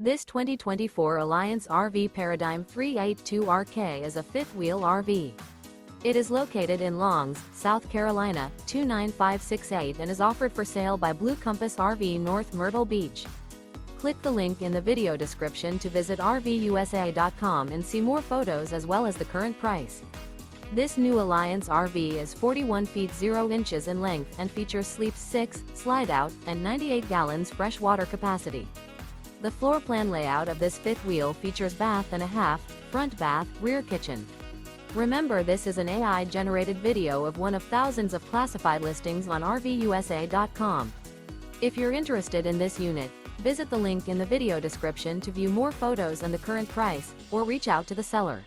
This 2024 Alliance RV Paradigm 382RK is a fifth-wheel RV. It is located in Longs, South Carolina, 29568 and is offered for sale by Blue Compass RV North Myrtle Beach. Click the link in the video description to visit RVUSA.com and see more photos as well as the current price. This new Alliance RV is 41 feet 0 inches in length and features sleeps 6, slide-out, and 98 gallons fresh water capacity. The floor plan layout of this fifth wheel features bath and a half, front bath, rear kitchen. Remember, this is an AI-generated video of one of thousands of classified listings on RVUSA.com. If you're interested in this unit, visit the link in the video description to view more photos and the current price, or reach out to the seller.